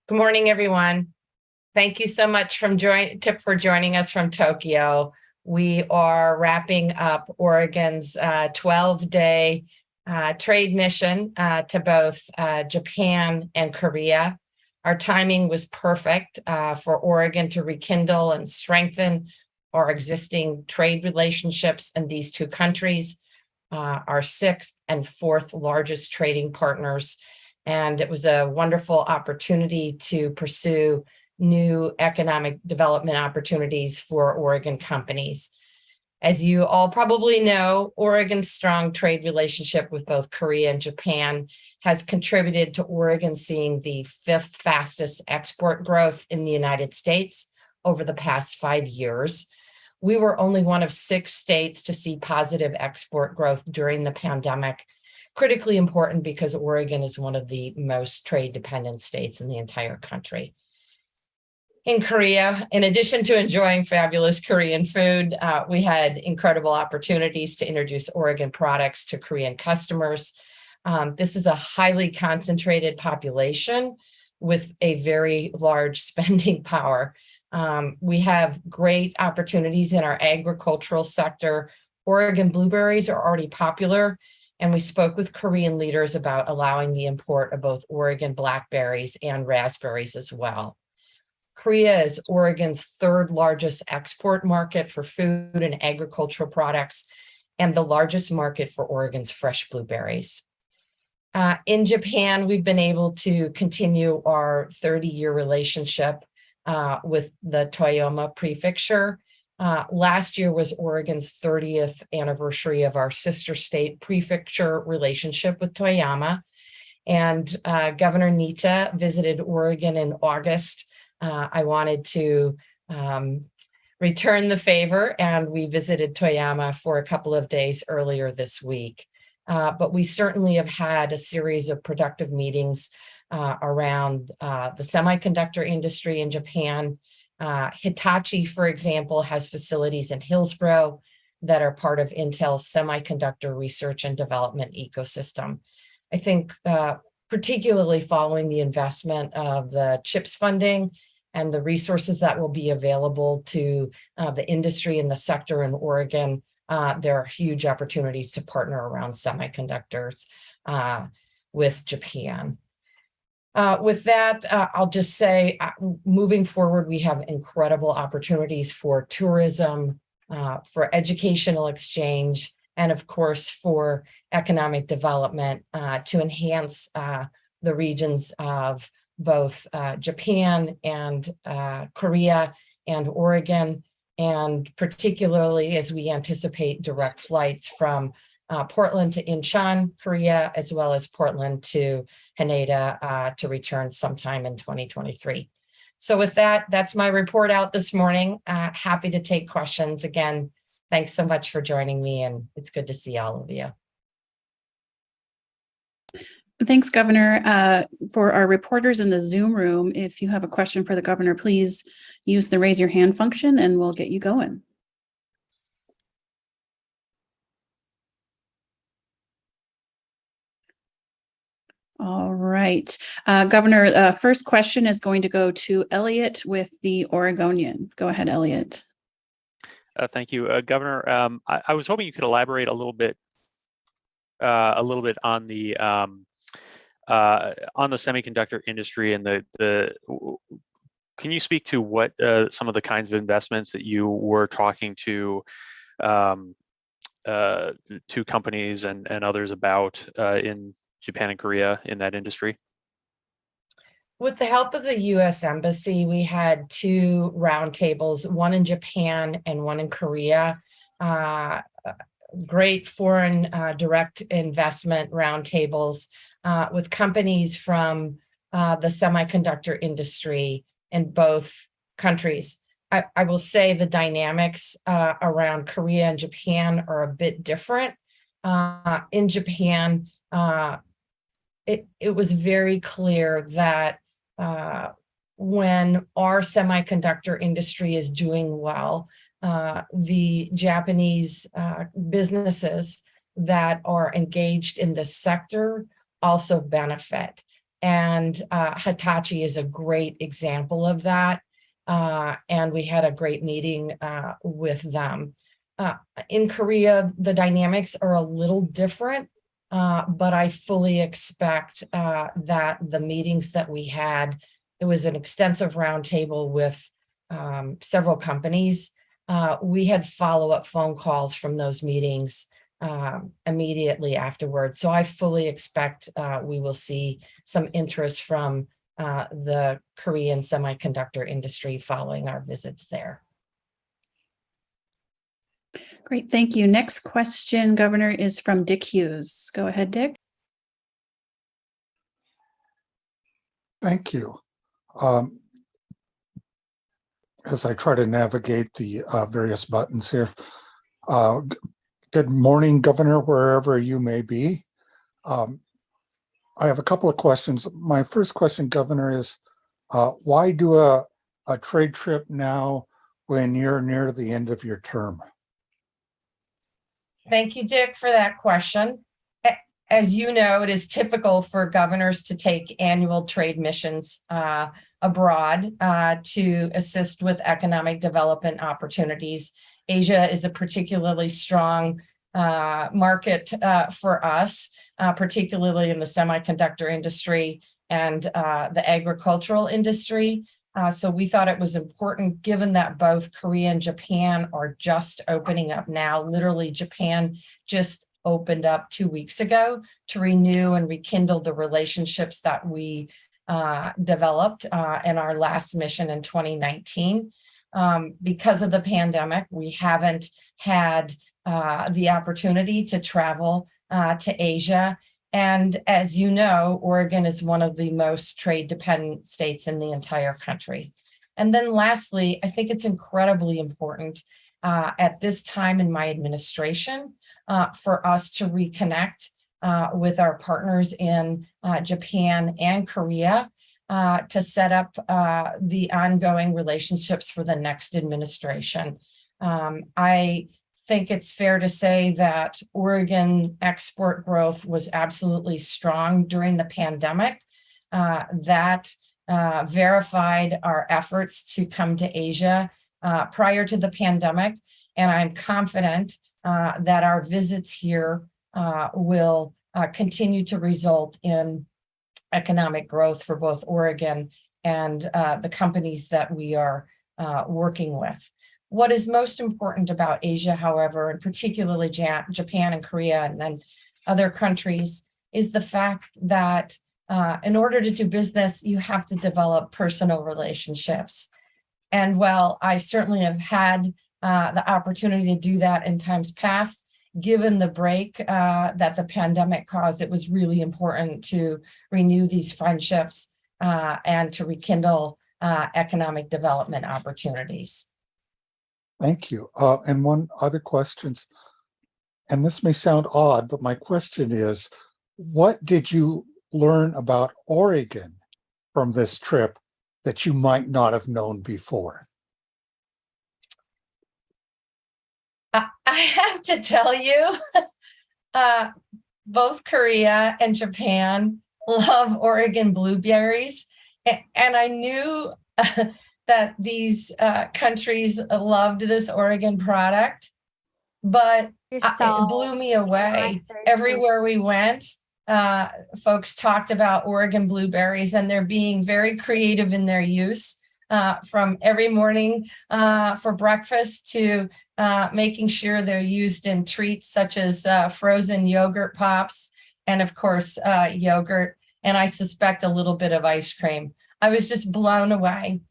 Good morning, everyone. Thank you so much for joining us from Tokyo. We are wrapping up Oregon's 12-day trade mission to both Japan and Korea. Our timing was perfect for Oregon to rekindle and strengthen our existing trade relationships in these two countries, our sixth and fourth largest trading partners. And it was a wonderful opportunity to pursue new economic development opportunities for Oregon companies. As you all probably know, Oregon's strong trade relationship with both Korea and Japan has contributed to Oregon seeing the fifth fastest export growth in the United States over the past 5 years. We were only one of 6 states to see positive export growth during the pandemic. Critically important because Oregon is one of the most trade-dependent states in the entire country. In Korea, in addition to enjoying fabulous Korean food, we had incredible opportunities to introduce Oregon products to Korean customers. This is a highly concentrated population with a very large spending power. We have great opportunities in our agricultural sector. Oregon blueberries are already popular, and we spoke with Korean leaders about allowing the import of both Oregon blackberries and raspberries as well. Korea is Oregon's third largest export market for food and agricultural products, and the largest market for Oregon's fresh blueberries. In Japan, we've been able to continue our 30-year relationship with the Toyama Prefecture. Last year was Oregon's 30th anniversary of our sister state prefecture relationship with Toyama. And Governor Nita visited Oregon in August. I wanted to return the favor, and we visited Toyama for a couple of days earlier this week. But we certainly have had a series of productive meetings around the semiconductor industry in Japan. Hitachi, for example, has facilities in Hillsborough that are part of Intel's semiconductor research and development ecosystem. I think particularly following the investment of the CHIPS funding and the resources that will be available to the industry and the sector in Oregon, there are huge opportunities to partner around semiconductors with Japan. With that, I'll just say, moving forward, we have incredible opportunities for tourism, for educational exchange, and of course, for economic development to enhance the regions of both Japan and Korea and Oregon, and particularly as we anticipate direct flights from Portland to Incheon, Korea, as well as Portland to Haneda to return sometime in 2023. So with that, that's my report out this morning. Happy to take questions. Again, thanks so much for joining me, and it's good to see all of you. Thanks, Governor. For our reporters in the Zoom room, if you have a question for the governor, please use the raise your hand function and we'll get you going. All right. Governor, first question is going to go to Elliot with the Oregonian. Go ahead, Elliot. Thank you, Governor. I was hoping you could elaborate a little bit on the semiconductor industry and can you speak to what some of the kinds of investments that you were talking to companies and others about in Japan and Korea in that industry? With the help of the U.S. Embassy, we had 2 roundtables, one in Japan and one in Korea. Great foreign direct investment roundtables with companies from the semiconductor industry in both countries. I will say the dynamics around Korea and Japan are a bit different. In Japan, it was very clear that when our semiconductor industry is doing well, the Japanese businesses that are engaged in this sector also benefit. And Hitachi is a great example of that. And we had a great meeting with them. In Korea, the dynamics are a little different, but I fully expect that the meetings that we had, it was an extensive roundtable with several companies. We had follow-up phone calls from those meetings immediately afterwards. So I fully expect we will see some interest from the Korean semiconductor industry following our visits there. Great, thank you. Next question, Governor, is from Dick Hughes. Go ahead, Dick. Thank you. As I try to navigate the various buttons here. Good morning, Governor, wherever you may be. I have a couple of questions. My first question, Governor, is why do a trade trip now when you're near the end of your term? Thank you, Dick, for that question. As you know, it is typical for governors to take annual trade missions abroad to assist with economic development opportunities. Asia is a particularly strong market for us, particularly in the semiconductor industry and the agricultural industry. So we thought it was important, given that both Korea and Japan are just opening up now. Literally, Japan just opened up 2 weeks ago to renew and rekindle the relationships that we developed in our last mission in 2019. Because of the pandemic, we haven't had the opportunity to travel to Asia. And as you know, Oregon is one of the most trade-dependent states in the entire country. And then lastly, I think it's incredibly important at this time in my administration for us to reconnect with our partners in Japan and Korea to set up the ongoing relationships for the next administration. I think it's fair to say that Oregon export growth was absolutely strong during the pandemic. That verified our efforts to come to Asia prior to the pandemic. And I'm confident that our visits here will continue to result in economic growth for both Oregon and the companies that we are working with. What is most important about Asia, however, and particularly Japan and Korea and then other countries, is the fact that in order to do business, you have to develop personal relationships. And while I certainly have had the opportunity to do that in times past, given the break that the pandemic caused, it was really important to renew these friendships and to rekindle economic development opportunities. Thank you. And one other question, and this may sound odd, but my question is, what did you learn about Oregon from this trip that you might not have known before? I have to tell you, both Korea and Japan love Oregon blueberries. And I knew that these countries loved this Oregon product, but it blew me away. Everywhere we went, folks talked about Oregon blueberries, and they're being very creative in their use. From every morning for breakfast to making sure they're used in treats such as frozen yogurt pops and, of course, yogurt, and I suspect a little bit of ice cream. I was just blown away.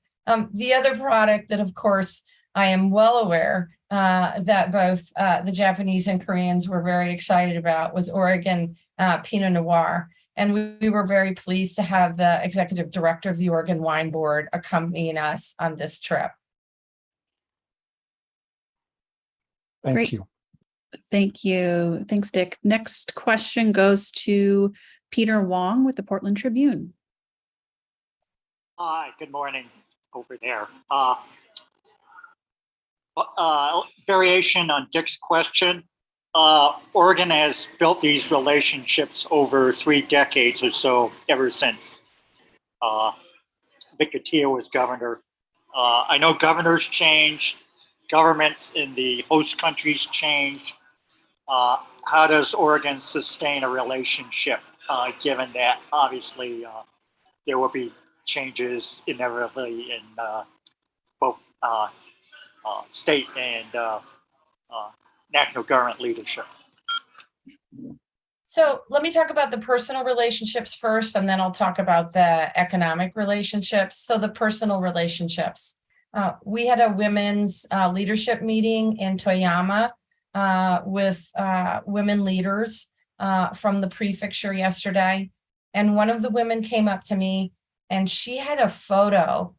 The other product that, of course, I am well aware that both the Japanese and Koreans were very excited about was Oregon Pinot Noir. And we were very pleased to have the executive director of the Oregon Wine Board accompanying us on this trip. Thank you. Thank you. Thanks, Dick. Next question goes to Peter Wong with the Portland Tribune. Hi, good morning over there. Variation on Dick's question. Oregon has built these relationships over 3 decades or so, ever since Victor Tia was governor. I know governors change, governments in the host countries change. How does Oregon sustain a relationship, given that obviously there will be changes inevitably in both state and national government leadership? So let me talk about the personal relationships first, and then I'll talk about the economic relationships. So the personal relationships. We had a women's leadership meeting in Toyama with women leaders from the prefecture yesterday. And one of the women came up to me and she had a photo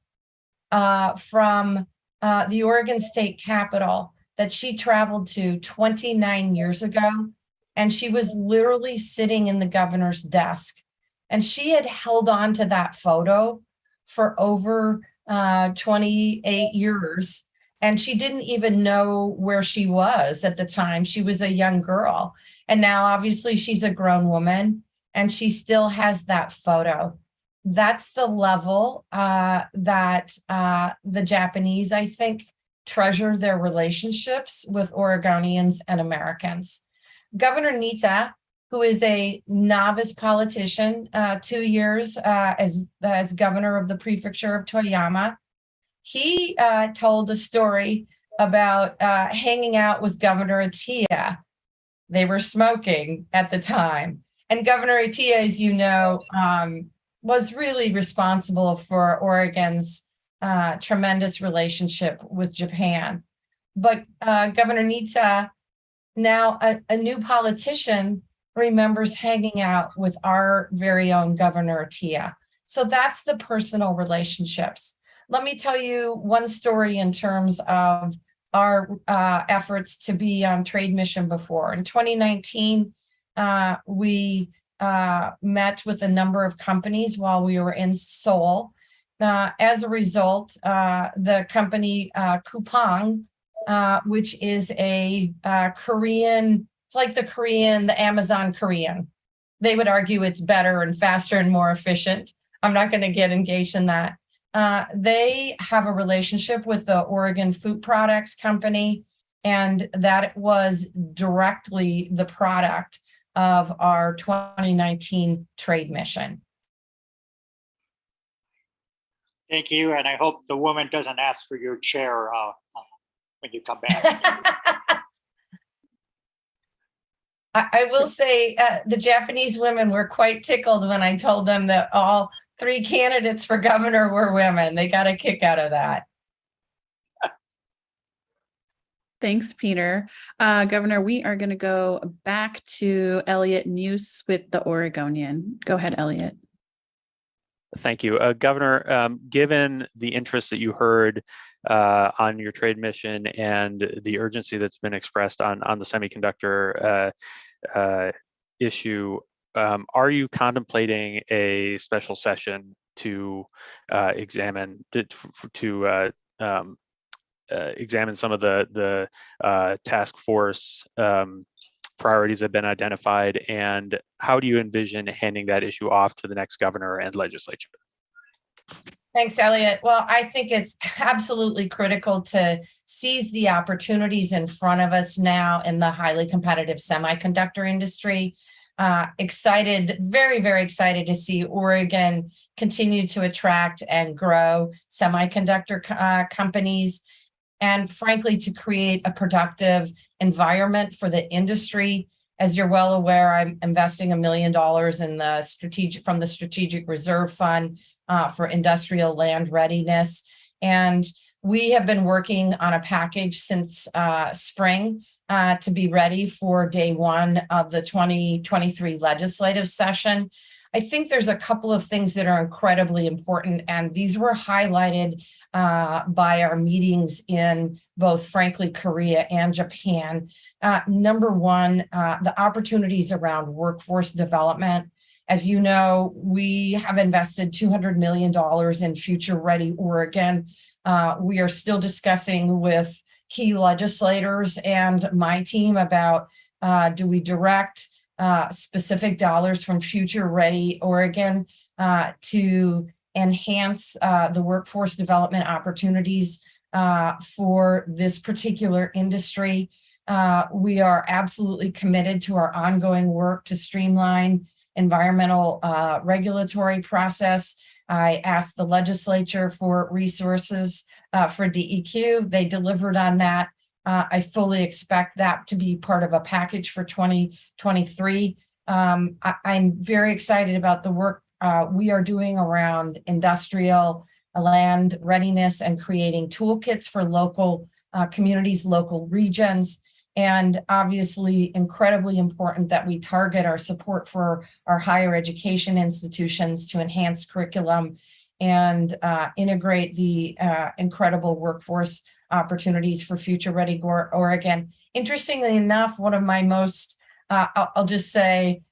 from the Oregon State Capitol that she traveled to 29 years ago. And she was literally sitting in the governor's desk. And she had held on to that photo for over 28 years. And she didn't even know where she was at the time. She was a young girl. And now obviously she's a grown woman and she still has that photo. That's the level that the Japanese, I think, treasure their relationships with Oregonians and Americans. Governor Nita, who is a novice politician, 2 years as governor of the prefecture of Toyama, he told a story about hanging out with Governor Atia. They were smoking at the time. And Governor Atia, as you know, was really responsible for Oregon's tremendous relationship with Japan. But Governor Nita, now a new politician, remembers hanging out with our very own Governor Atia. So that's the personal relationships. Let me tell you one story in terms of our efforts to be on trade mission before. In 2019, we met with a number of companies while we were in Seoul. As a result, the company Coupang, which is a Korean, it's like the Amazon Korean. They would argue it's better and faster and more efficient. I'm not going to get engaged in that. They have a relationship with the Oregon Food Products Company, and that was directly the product of our 2019 trade mission. Thank you, and I hope the woman doesn't ask for your chair when you come back. I will say the Japanese women were quite tickled when I told them that all 3 candidates for governor were women. They got a kick out of that. Thanks, Peter. Governor, we are going to go back to Elliot Neuse with the Oregonian. Go ahead, Elliot. Thank you. Governor, given the interest that you heard on your trade mission and the urgency that's been expressed on the semiconductor issue, are you contemplating a special session to examine examine some of the task force priorities that have been identified, and how do you envision handing that issue off to the next governor and legislature? Thanks, Elliot. Well, I think it's absolutely critical to seize the opportunities in front of us now in the highly competitive semiconductor industry. Excited, very, very excited to see Oregon continue to attract and grow semiconductor companies, and frankly, to create a productive environment for the industry. As you're well aware, I'm investing $1 million in from the Strategic Reserve Fund for industrial land readiness. And we have been working on a package since spring to be ready for day one of the 2023 legislative session. I think there's a couple of things that are incredibly important, and these were highlighted by our meetings in both, frankly, Korea and Japan. Number one, the opportunities around workforce development. As you know, we have invested $200 million in Future Ready Oregon. We are still discussing with key legislators and my team about do we direct specific dollars from Future Ready Oregon to enhance the workforce development opportunities for this particular industry. We are absolutely committed to our ongoing work to streamline environmental regulatory process. I asked the legislature for resources for DEQ. They delivered on that. I fully expect that to be part of a package for 2023. I'm very excited about the work we are doing around industrial land readiness and creating toolkits for local communities, local regions, and obviously incredibly important that we target our support for our higher education institutions to enhance curriculum and integrate the incredible workforce opportunities for Future Ready Oregon. Interestingly enough, one of my most, I'll just say,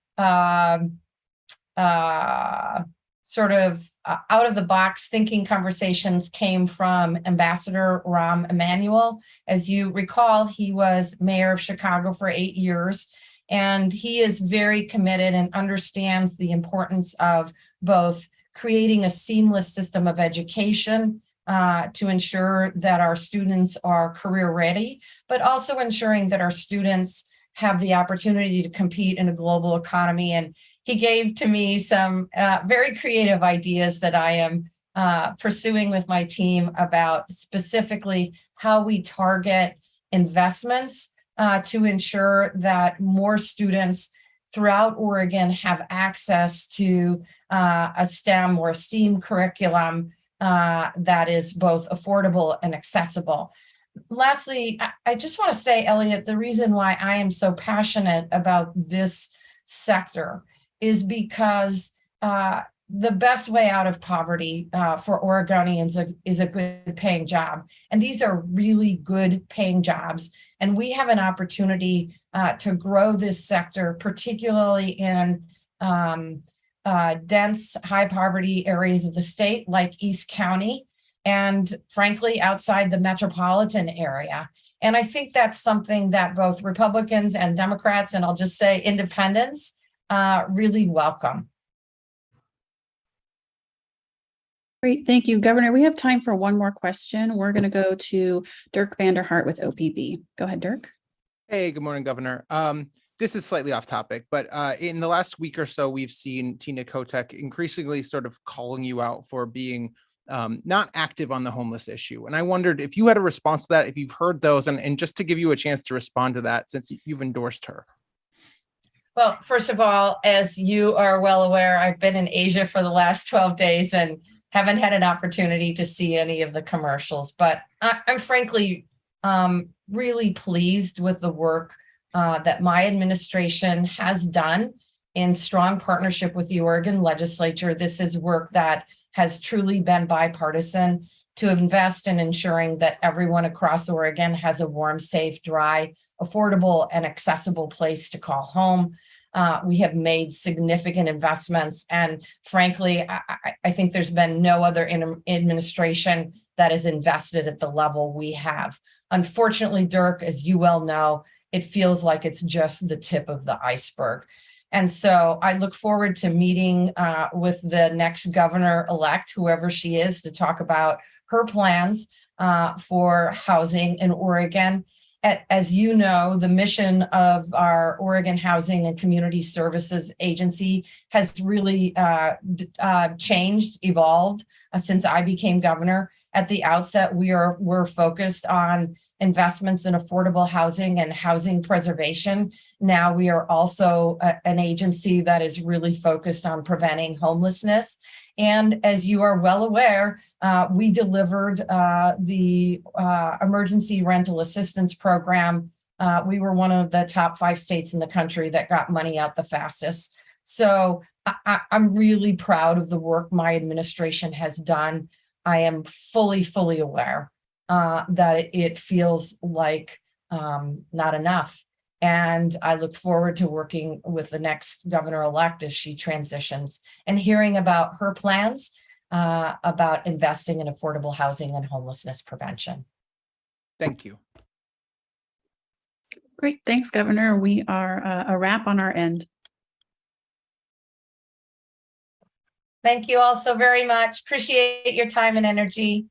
sort of out of the box thinking conversations came from Ambassador Rahm Emanuel. As you recall, he was mayor of Chicago for 8 years, and he is very committed and understands the importance of both creating a seamless system of education to ensure that our students are career ready, but also ensuring that our students have the opportunity to compete in a global economy. And he gave to me some very creative ideas that I am pursuing with my team about specifically how we target investments to ensure that more students throughout Oregon have access to a STEM or STEAM curriculum that is both affordable and accessible. Lastly, I just want to say, Elliot, the reason why I am so passionate about this sector is because the best way out of poverty for Oregonians is a good paying job. And these are really good paying jobs. And we have an opportunity to grow this sector, particularly in dense, high poverty areas of the state like East County, and frankly, outside the metropolitan area. And I think that's something that both Republicans and Democrats, and I'll just say independents, really welcome. Great, thank you, Governor. We have time for one more question. We're going to go to Dirk Vanderhart with OPB. Go ahead, Dirk. Hey, good morning, Governor. This is slightly off topic, but in the last week or so, we've seen Tina Kotek increasingly sort of calling you out for being not active on the homeless issue. And I wondered if you had a response to that, if you've heard those, and just to give you a chance to respond to that since you've endorsed her. Well, first of all, as you are well aware, I've been in Asia for the last 12 days and haven't had an opportunity to see any of the commercials, but I'm frankly really pleased with the work that my administration has done in strong partnership with the Oregon legislature. This is work that has truly been bipartisan to invest in ensuring that everyone across Oregon has a warm, safe, dry, affordable, and accessible place to call home. We have made significant investments, and frankly, I think there's been no other administration that has invested at the level we have. Unfortunately, Dirk, as you well know, it feels like it's just the tip of the iceberg. And so I look forward to meeting with the next governor-elect, whoever she is, to talk about her plans for housing in Oregon. As you know, the mission of our Oregon Housing and Community Services Agency has really changed, evolved since I became governor. At the outset, we're focused on investments in affordable housing and housing preservation. Now we are also an agency that is really focused on preventing homelessness. And as you are well aware, we delivered the emergency rental assistance program. We were one of the top 5 states in the country that got money out the fastest. So I'm really proud of the work my administration has done. I am fully aware that it feels like not enough. And I look forward to working with the next governor-elect as she transitions and hearing about her plans about investing in affordable housing and homelessness prevention. Thank you. Great. Thanks, Governor. We are a wrap on our end. Thank you all so very much. Appreciate your time and energy.